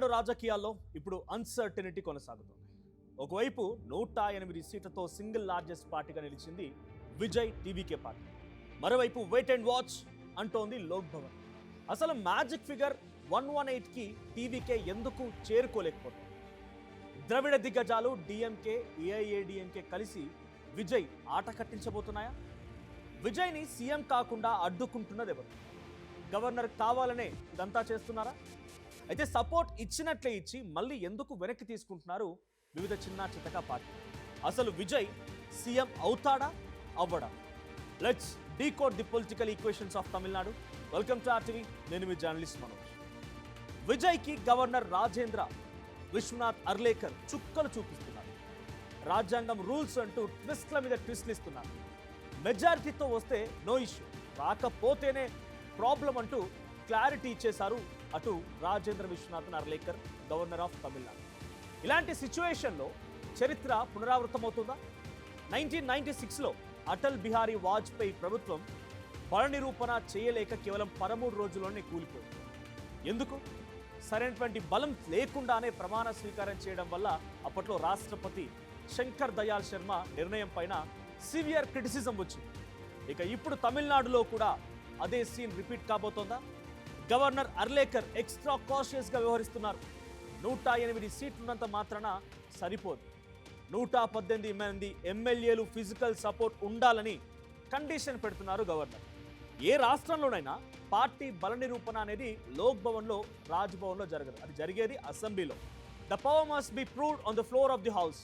తమిళనాడు రాజకీయాల్లో ఇప్పుడు అన్సర్టనిటీ కొనసాగుతుంది. ఒకవైపు 108 సీట్లతో సింగిల్ లార్జెస్ట్ పార్టీగా నిలిచింది విజయ్ టీవీకే పార్టీ. మరోవైపు వెయిట్ అండ్ వాచ్ అంటోంది లోక్ భవన్. అసలు మ్యాజిక్ ఫిగర్ 118కి టీవీకే ఎందుకు చేరుకోలేకపోతుంది? ద్రవిడ దిగ్గజాలు డిఎంకే, ఏఐఏడిఎంకే కలిసి విజయ్ ఆట కట్టించబోతున్నాయా? విజయ్ని సీఎం కాకుండా అడ్డుకుంటున్నది ఎవరు? గవర్నర్ కావాలనే ఇదంతా చేస్తున్నారా? అయితే సపోర్ట్ ఇచ్చినట్లే ఇచ్చి మళ్ళీ ఎందుకు వెనక్కి తీసుకుంటున్నారు వివిధ చిన్న చితక పార్టీ? అసలు విజయ్ సీఎం అవుతాడా అవ్వడా? Let's decode the political equations of Tamil Nadu. Welcome to RTV. నేను మీ జర్నలిస్ట్ మనోజ్. విజయ్కి గవర్నర్ రాజేంద్ర విశ్వనాథ్ అర్లేకర్ చుక్కలు చూపిస్తున్నారు. రాజ్యాంగం రూల్స్ అంటూ ట్విస్ట్ల మీద ట్విస్ట్లు ఇస్తున్నారు. మెజారిటీతో వస్తే నో ఇష్యూ, రాకపోతేనే ప్రాబ్లం అంటూ క్లారిటీ ఇచ్చేశారు అటు రాజేంద్ర విశ్వనాథన్ అర్లేకర్, గవర్నర్ ఆఫ్ తమిళనాడు. ఇలాంటి సిచ్యువేషన్లో చరిత్ర పునరావృతమవుతుందా? 1996లో అటల్ బిహారీ వాజ్పేయి ప్రభుత్వం బల నిరూపణ చేయలేక కేవలం 13 రోజుల్లోనే కూలిపోయింది. ఎందుకు? సరైనటువంటి బలం లేకుండానే ప్రమాణ స్వీకారం చేయడం వల్ల అప్పట్లో రాష్ట్రపతి శంకర్ దయాళ్ శర్మ నిర్ణయం పైన సివియర్ క్రిటిసిజం వచ్చింది. ఇక ఇప్పుడు తమిళనాడులో కూడా అదే సీన్ రిపీట్ కాబోతోందా? గవర్నర్ అర్లేకర్ ఎక్స్ట్రా కాషియస్గా వ్యవహరిస్తున్నారు. 108 సీట్లున్నంత మాత్రాన సరిపోదు. 118 మంది ఎమ్మెల్యేలు ఫిజికల్ సపోర్ట్ ఉండాలని కండిషన్ పెడుతున్నారు గవర్నర్. ఏ రాష్ట్రంలోనైనా పార్టీ బల నిరూపణ అనేది లోక్ భవన్లో, రాజ్ భవన్లో జరగదు. అది జరిగేది అసెంబ్లీలో. The power must be proved on the floor of the house,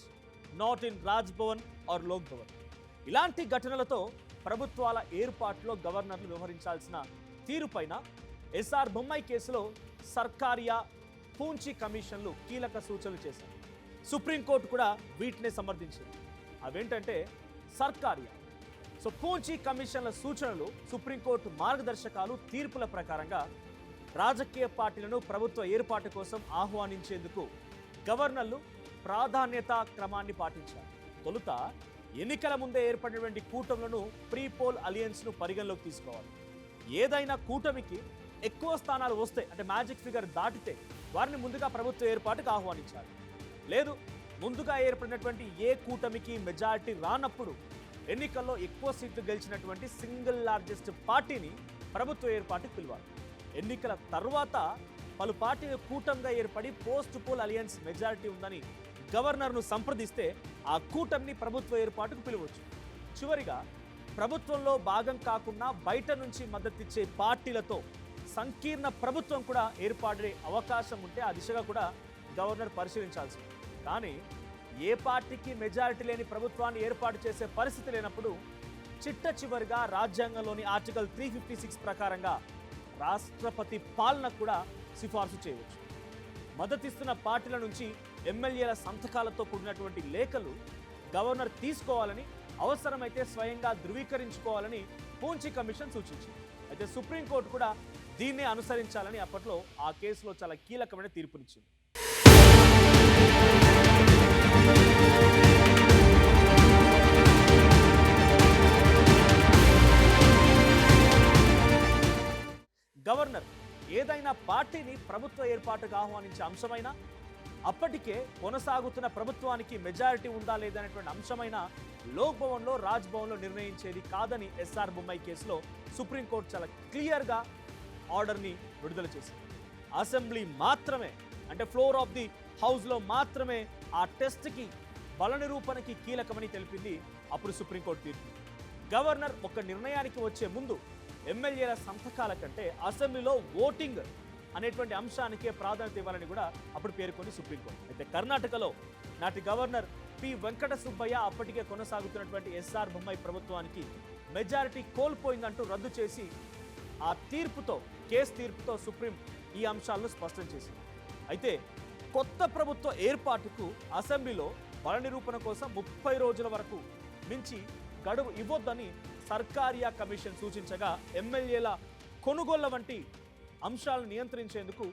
not in Raj Bhavan or Lok Bhavan. ఇలాంటి ఘటనలతో ప్రభుత్వాల ఏర్పాటులో గవర్నర్లు వ్యవహరించాల్సిన తీరుపైన ఎస్ఆర్ బొమ్మాయి కేసులో సర్కారియా, పూంచి కమిషన్లు కీలక సూచనలు చేశారు. సుప్రీంకోర్టు కూడా వీటినే సమర్థించింది. అవేంటంటే సర్కారియా, పూంచి కమిషన్ల సూచనలు, సుప్రీంకోర్టు మార్గదర్శకాలు, తీర్పుల ప్రకారంగా రాజకీయ పార్టీలను ప్రభుత్వ ఏర్పాటు కోసం ఆహ్వానించేందుకు గవర్నర్లు ప్రాధాన్యత క్రమాన్ని పాటించారు. తొలుత ఎన్నికల ముందే ఏర్పడినటువంటి కూటములను ప్రీ పోల్ అలియన్స్ను పరిగణలోకి తీసుకోవాలి. ఏదైనా కూటమికి ఎక్కువ స్థానాలు వస్తే, అంటే మ్యాజిక్ ఫిగర్ దాటితే, వారిని ముందుగా ప్రభుత్వ ఏర్పాటుకు ఆహ్వానించాలి. లేదు, ముందుగా ఏర్పడినటువంటి ఏ కూటమికి మెజారిటీ రానప్పుడు ఎన్నికల్లో ఎక్కువ సీట్లు గెలిచినటువంటి సింగిల్ లార్జెస్ట్ పార్టీని ప్రభుత్వ ఏర్పాటుకు పిలవాలి. ఎన్నికల తర్వాత పలు పార్టీలు కూటమిగా ఏర్పడి పోస్ట్ పోల్ అలియన్స్ మెజారిటీ ఉందని గవర్నర్ను సంప్రదిస్తే ఆ కూటమిని ప్రభుత్వ ఏర్పాటుకు పిలవచ్చు. చివరిగా ప్రభుత్వంలో భాగం కాకుండా బయట నుంచి మద్దతిచ్చే పార్టీలతో సంకీర్ణ ప్రభుత్వం కూడా ఏర్పడే అవకాశం ఉంటే ఆ దిశగా కూడా గవర్నర్ పరిశీలించాల్సి ఉంది. కానీ ఏ పార్టీకి మెజారిటీ లేని ప్రభుత్వాన్ని ఏర్పాటు చేసే పరిస్థితి లేనప్పుడు చిట్ట చివరిగా రాజ్యాంగంలోని ఆర్టికల్ 356 ప్రకారంగా రాష్ట్రపతి పాలన కూడా సిఫార్సు చేయవచ్చు. మద్దతిస్తున్న పార్టీల నుంచి ఎమ్మెల్యేల సంతకాలతో కూడినటువంటి లేఖలు గవర్నర్ తీసుకోవాలని, అవసరమైతే స్వయంగా ధృవీకరించుకోవాలని పూంచి కమిషన్ సూచించింది. అయితే సుప్రీంకోర్టు కూడా దీన్నే అనుసరించాలని అప్పట్లో ఆ కేసులో చాలా కీలకమైన తీర్పునిచ్చింది. గవర్నర్ ఏదైనా పార్టీని ప్రభుత్వ ఏర్పాటుకు ఆహ్వానించే అంశమైనా, అప్పటికే కొనసాగుతున్న ప్రభుత్వానికి మెజారిటీ ఉందా లేదనేటువంటి అంశమైన లోక్ భవన్లో, రాజ్ భవన్లో నిర్ణయించేది కాదని ఎస్ఆర్ బొమ్మాయి కేసులో సుప్రీంకోర్టు చాలా క్లియర్గా ఆర్డర్ని విడుదల చేసింది. అసెంబ్లీ మాత్రమే, అంటే ఫ్లోర్ ఆఫ్ ది హౌస్లో మాత్రమే ఆ టెస్ట్కి, బల నిరూపణకి కీలకమని తెలిపింది అప్పుడు సుప్రీంకోర్టు తీర్పు. గవర్నర్ ఒక నిర్ణయానికి వచ్చే ముందు ఎమ్మెల్యేల సంతకాల కంటే అసెంబ్లీలో ఓటింగ్ అనేటువంటి అంశానికే ప్రాధాన్యత ఇవ్వాలని కూడా అప్పుడు పేర్కొంది సుప్రీంకోర్టు. అయితే కర్ణాటకలో నాటి గవర్నర్ పి వెంకట సుబ్బయ్య అప్పటికే కొనసాగుతున్నటువంటి ఎస్ఆర్ బొమ్మాయి ప్రభుత్వానికి మెజారిటీ కోల్పోయిందంటూ రద్దు చేసి ఆ తీర్పుతో, కేసు తీర్పుతో సుప్రీం ఈ అంశాలను స్పష్టం చేసింది. అయితే కొత్త ప్రభుత్వ ఏర్పాటుకు అసెంబ్లీలో బల నిరూపణ కోసం 30 రోజుల వరకు మించి గడువు ఇవ్వొద్దని సర్కారియా కమిషన్ సూచించగా, ఎమ్మెల్యేల కొనుగోళ్ల వంటి అంశాలను నియంత్రించేందుకు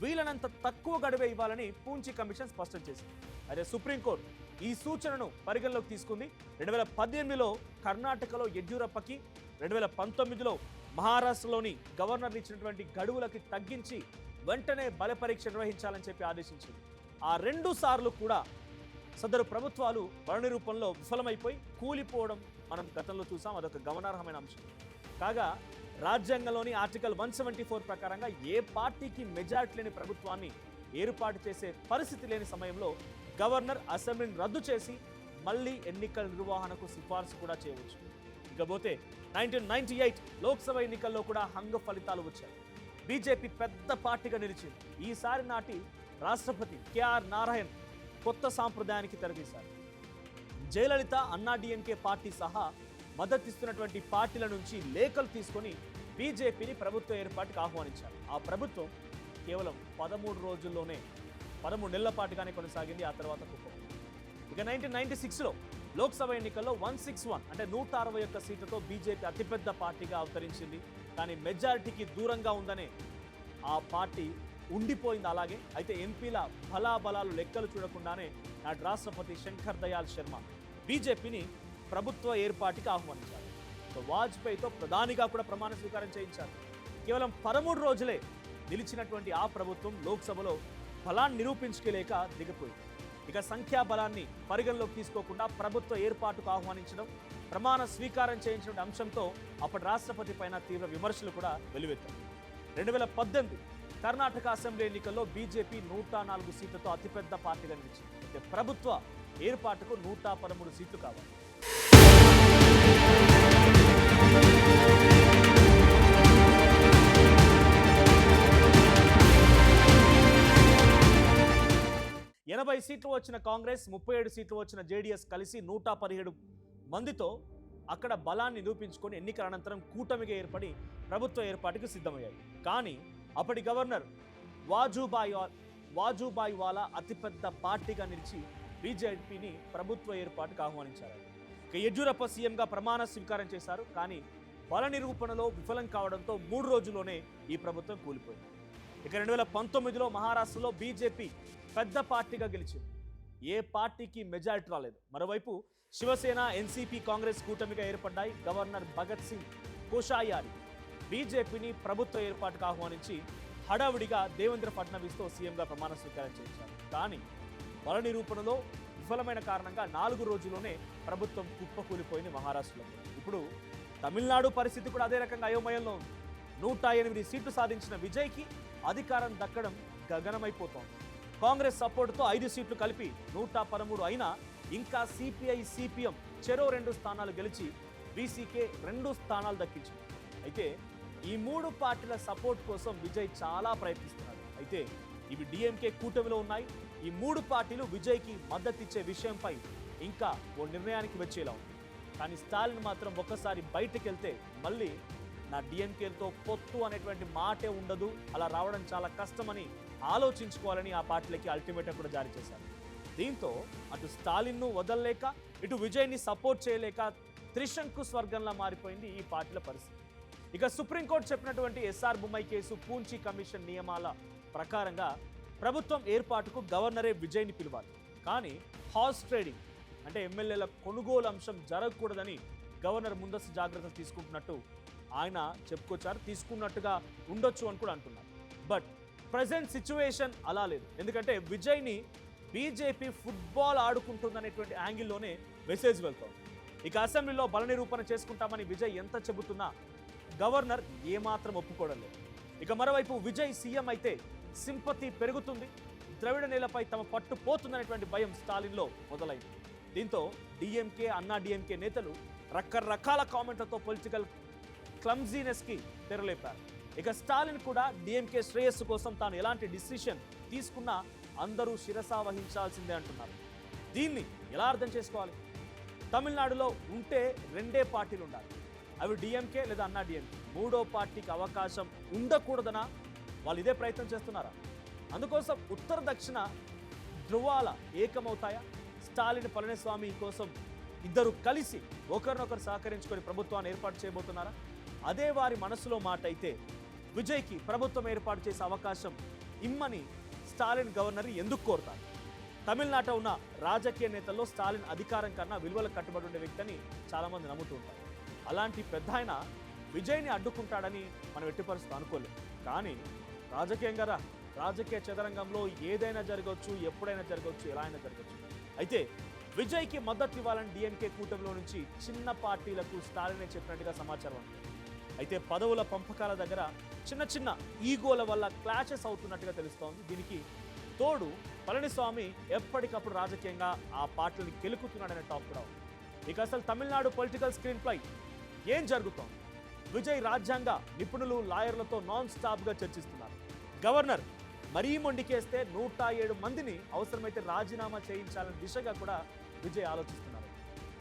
వీలైనంత తక్కువ గడువే ఇవ్వాలని పూంచి కమిషన్ స్పష్టం చేసింది. అయితే సుప్రీంకోర్టు ఈ సూచనను పరిగణలోకి తీసుకుంది. 2018లో కర్ణాటకలో యడ్యూరప్పకి, 2019లో మహారాష్ట్రలోని గవర్నర్లు ఇచ్చినటువంటి గడువులకి తగ్గించి వెంటనే బల పరీక్ష నిర్వహించాలని చెప్పి ఆదేశించింది. ఆ 2 సార్లు కూడా సదరు ప్రభుత్వాలు బల రూపంలో విఫలమైపోయి కూలిపోవడం మనం గతంలో చూసాం. అదొక గమనార్హమైన అంశం. కాగా రాజ్యాంగంలోని ఆర్టికల్ 174 ప్రకారంగా ఏ పార్టీకి మెజారిటీ లేని ప్రభుత్వాన్ని ఏర్పాటు చేసే పరిస్థితి లేని సమయంలో గవర్నర్ అసెంబ్లీని రద్దు చేసి మళ్ళీ ఎన్నికల నిర్వహణకు సిఫార్సు కూడా చేయవచ్చు. ఇకపోతే 1998 లోక్సభ ఎన్నికల్లో కూడా హంగ ఫలితాలు వచ్చాయి. బీజేపీ పెద్ద పార్టీగా నిలిచింది. ఈసారి నాటి రాష్ట్రపతి కేఆర్ నారాయణ్ కొత్త సాంప్రదాయానికి తెరతీశారు. జయలలిత, అన్నాడీఎంకే పార్టీ సహా మద్దతిస్తున్నటువంటి పార్టీల నుంచి లేఖలు తీసుకొని బీజేపీని ప్రభుత్వ ఏర్పాటుకు ఆహ్వానించారు. ఆ ప్రభుత్వం కేవలం 13 రోజుల్లోనే 13 నెలల పాటుగానే కొనసాగింది. ఆ తర్వాత కుప్పకూలింది. ఇక 1996లో లోక్సభ ఎన్నికల్లో 161 అంటే 161 సీట్లతో బీజేపీ అతిపెద్ద పార్టీగా అవతరించింది. కానీ మెజారిటీకి దూరంగా ఉందనే ఆ పార్టీ ఉండిపోయింది అలాగే. అయితే ఎంపీల బలాబలాలు లెక్కలు చూడకుండానే నాటి రాష్ట్రపతి శంకర్ దయాళ్ శర్మ బీజేపీని ప్రభుత్వ ఏర్పాటుకి ఆహ్వానించారు. వాజ్పేయితో ప్రధానిగా కూడా ప్రమాణ స్వీకారం చేయించారు. కేవలం 13 రోజులే నిలిచినటువంటి ఆ ప్రభుత్వం లోక్సభలో బలాన్ని నిరూపించుకోలేక దిగిపోయింది. ఇక సంఖ్యాబలాన్ని పరిగణలోకి తీసుకోకుండా ప్రభుత్వ ఏర్పాటుకు ఆహ్వానించడం, ప్రమాణ స్వీకారం చేయించిన అంశంతో అప్పటి రాష్ట్రపతి పైన తీవ్ర విమర్శలు కూడా వెలువెత్తాయి. 2018 కర్ణాటక అసెంబ్లీ ఎన్నికల్లో బీజేపీ 104 సీట్లతో అతిపెద్ద పార్టీగా నిలిచింది. అయితే ప్రభుత్వ ఏర్పాటుకు 113 సీట్లు కావాలి. ఎనభై సీట్లు వచ్చిన కాంగ్రెస్, 37 సీట్లు వచ్చిన జేడీఎస్ కలిసి 117 మందితో అక్కడ బలాన్ని నిరూపించుకొని ఎన్నికల అనంతరం కూటమిగా ఏర్పడి ప్రభుత్వ ఏర్పాటుకు సిద్ధమయ్యాయి. కానీ అప్పటి గవర్నర్ వాజుభాయ్ వాలా అతిపెద్ద పార్టీగా నిలిచి బీజేపీని ప్రభుత్వ ఏర్పాటుకు ఆహ్వానించారు. ఇక యడ్యూరప్ప సీఎంగా ప్రమాణ స్వీకారం చేశారు. కానీ బల నిరూపణలో విఫలం కావడంతో 3 రోజుల్లోనే ఈ ప్రభుత్వం కూలిపోయింది. ఇక 2019లో మహారాష్ట్రలో బీజేపీ పెద్ద పార్టీగా గెలిచింది. ఏ పార్టీకి మెజారిటీ రాలేదు. మరోవైపు శివసేన, ఎన్సీపీ, కాంగ్రెస్ కూటమిగా ఏర్పడ్డాయి. గవర్నర్ భగత్ సింగ్ కోషాయారి బీజేపీని ప్రభుత్వ ఏర్పాటుకు ఆహ్వానించి హడావుడిగా దేవేంద్ర ఫడ్నవీస్తో సీఎంగా ప్రమాణ స్వీకారం చేయించారు. కానీ బల నిరూపణలో విఫలమైన కారణంగా 4 రోజుల్లోనే ప్రభుత్వం కుప్పకూలిపోయింది మహారాష్ట్రలో. ఇప్పుడు తమిళనాడు పరిస్థితి కూడా అదే రకంగా అయోమయంలో ఉంది. 108 సీట్లు సాధించిన విజయ్కి అధికారం దక్కడం గగనమైపోతోంది. కాంగ్రెస్ సపోర్టుతో 5 సీట్లు కలిపి 113 అయినా ఇంకా సిపిఐ, సిపిఎం చెరో 2 స్థానాలు గెలిచి బీసీకే 2 స్థానాలు దక్కించింది. అయితే ఈ 3 పార్టీల సపోర్ట్ కోసం విజయ్ చాలా ప్రయత్నిస్తున్నాడు. అయితే ఇవి డిఎంకే కూటమిలో ఉన్నాయి. ఈ 3 పార్టీలు విజయ్కి మద్దతిచ్చే విషయంపై ఇంకా ఓ నిర్ణయానికి వచ్చేలా ఉంది. కానీ స్టాలిన్ మాత్రం ఒక్కసారి బయటకు వెళ్తే మళ్ళీ నా డిఎంకేలతో పొత్తు అనేటువంటి మాటే ఉండదు, అలా రావడం చాలా కష్టమని ఆలోచించుకోవాలని ఆ పార్టీలకి అల్టిమేటం కూడా జారీ చేశారు. దీంతో అటు స్టాలిన్ను వదలలేక ఇటు విజయ్ని సపోర్ట్ చేయలేక త్రిశంకు స్వర్గంలా మారిపోయింది ఈ పార్టీల పరిస్థితి. ఇక సుప్రీంకోర్టు చెప్పినటువంటి S R Bommai case, Punchhi commission నియమాల ప్రకారంగా ప్రభుత్వం ఏర్పాటుకు గవర్నరే విజయ్ని పిలవాలి. కానీ హార్స్ ట్రేడింగ్ అంటే ఎమ్మెల్యేల కొనుగోలు అంశం జరగకూడదని గవర్నర్ ముందస్తు జాగ్రత్తలు తీసుకుంటున్నట్టు ఆయన చెప్పుకొచ్చారు. తీసుకున్నట్టుగా ఉండొచ్చు అని కూడా అంటున్నారు. బట్ ప్రజెంట్ సిచ్యువేషన్ అలా లేదు. ఎందుకంటే విజయ్ని బీజేపీ ఫుట్బాల్ ఆడుకుంటుందనేటువంటి యాంగిల్లోనే మెసేజ్ వెళ్తోంది. ఇక అసెంబ్లీలో బల నిరూపణ చేసుకుంటామని విజయ్ ఎంత చెబుతున్నా గవర్నర్ ఏమాత్రం ఒప్పుకోవడం లేదు. ఇక మరోవైపు విజయ్ సీఎం అయితే సింపతి పెరుగుతుంది, ద్రవిడ నేలపై తమ పట్టు పోతుందనేటువంటి భయం స్టాలిన్లో మొదలైంది. దీంతో డిఎంకే, అన్నా డిఎంకే నేతలు రకరకాల కామెంట్లతో పొలిటికల్ క్లమ్జీనెస్కి తెరలేపారు. ఇక స్టాలిన్ కూడా డిఎంకే శ్రేయస్సు కోసం తాను ఎలాంటి డిసిషన్ తీసుకున్నా అందరూ శిరసా వహించాల్సిందే అంటున్నారు. దీన్ని ఎలా అర్థం చేసుకోవాలి? తమిళనాడులో ఉంటే 2 పార్టీలు ఉండాలి, అవి డిఎంకే లేదా అన్నా డిఎంకే. 3వ పార్టీకి అవకాశం ఉండకూడదనా? వాళ్ళు ఇదే ప్రయత్నం చేస్తున్నారా? అందుకోసం ఉత్తర దక్షిణ ధృవాల ఏకమవుతాయా? స్టాలిన్, పళనిస్వామి కోసం ఇద్దరు కలిసి ఒకరినొకరు సహకరించుకొని ప్రభుత్వాన్ని ఏర్పాటు చేయబోతున్నారా? అదే వారి మనసులో మాట అయితే విజయ్కి ప్రభుత్వం ఏర్పాటు చేసే అవకాశం ఇమ్మని స్టాలిన్ గవర్నర్ ఎందుకు కోరుతారు? తమిళనాట ఉన్న రాజకీయ నేతల్లో స్టాలిన్ అధికారం కన్నా విలువలకు కట్టుబడి ఉండే వ్యక్తిని చాలామంది నమ్ముతూ ఉంటారు. అలాంటి పెద్ద ఆయన విజయ్ని అడ్డుకుంటాడని మనం ఎట్టి పరిస్థితులు అనుకోలేదు. కానీ రాజకీయంగా రాజకీయ చదరంగంలో ఏదైనా జరగవచ్చు, ఎప్పుడైనా జరగవచ్చు, ఎలా అయినా జరగవచ్చు. అయితే విజయ్కి మద్దతు ఇవ్వాలని డిఎంకే కూటమిలో నుంచి చిన్న పార్టీలకు స్టాలినే చెప్పినట్టుగా సమాచారం ఉంది. అయితే పదవుల పంపకాల దగ్గర చిన్న చిన్న ఈగోల వల్ల క్లాషెస్ అవుతున్నట్టుగా తెలుస్తోంది. దీనికి తోడు పళనిస్వామి ఎప్పటికప్పుడు రాజకీయంగా ఆ పార్టీని కెలుకుతున్నాడనే టాక్ కూడా ఉంది. ఇక అసలు తమిళనాడు పొలిటికల్ స్క్రీన్ పై ఏం జరుగుతోంది? విజయ్ రాజ్యాంగ నిపుణులు లాయర్లతో నాన్ స్టాప్గా చర్చిస్తున్నారు. గవర్నర్ మరీ మొండికేస్తే 107 మందిని అవసరమైతే రాజీనామా చేయించాలనే దిశగా కూడా విజయ్ ఆలోచిస్తున్నారు.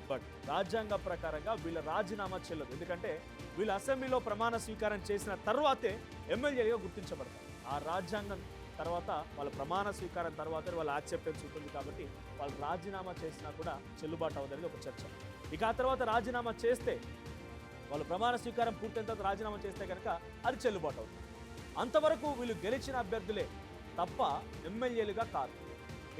బట్ రాజ్యాంగ ప్రకారంగా వీళ్ళ రాజీనామా చెల్లదు. ఎందుకంటే వీళ్ళు అసెంబ్లీలో ప్రమాణ స్వీకారం చేసిన తర్వాతే ఎమ్మెల్యేలుగా గుర్తించబడతారు. ఆ రాజ్యాంగం తర్వాత వాళ్ళ ప్రమాణ స్వీకారం తర్వాత వాళ్ళ యాక్సెప్టెన్స్ ఉంటుంది. కాబట్టి వాళ్ళు రాజీనామా చేసినా కూడా చెల్లుబాటు అవ్వదనేది ఒక చర్చ. ఇక ఆ తర్వాత రాజీనామా చేస్తే వాళ్ళు ప్రమాణ స్వీకారం పూర్తయిన తర్వాత రాజీనామా చేస్తే కనుక అది చెల్లుబాటు అవుతుంది. అంతవరకు వీళ్ళు గెలిచిన అభ్యర్థులే తప్ప ఎమ్మెల్యేలుగా కాదు.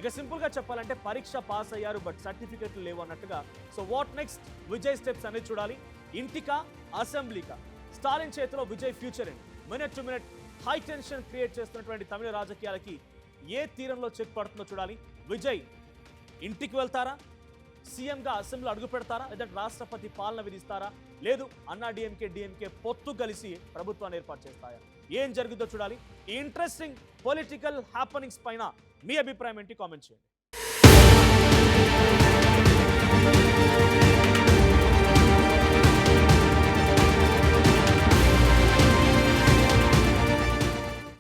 ఇక సింపుల్గా చెప్పాలంటే పరీక్ష పాస్ అయ్యారు, బట్ సర్టిఫికెట్లు లేవు అన్నట్టుగా. So what next? Vijay steps అనేది చూడాలి. ఇంటికా, అసెంబ్లీకా? స్టాలిన్ చేతిలో విజయ్ ఫ్యూచర్ ఏంటి? Minute to minute high tension create చేస్తున్నటువంటి తమిళ రాజకీయాలకి ఏ తీరంలో చెక్ పడుతుందో చూడాలి. విజయ్ ఇంటికి వెళ్తారా? సీఎంగా అసెంబ్లీలో అడుగు పెడతారా? లేదంటే రాష్ట్రపతి పాలన విధిస్తారా? లేదు అన్నా డిఎంకే పొత్తు కలిసి ప్రభుత్వాన్ని ఏర్పాటు చేస్తాయా? ఏం జరుగుతుందో చూడాలి. ఈ ఇంట్రెస్టింగ్ పొలిటికల్ హ్యాపనింగ్స్ పైన మీ అభిప్రాయం ఏంటి? కామెంట్ చేయండి.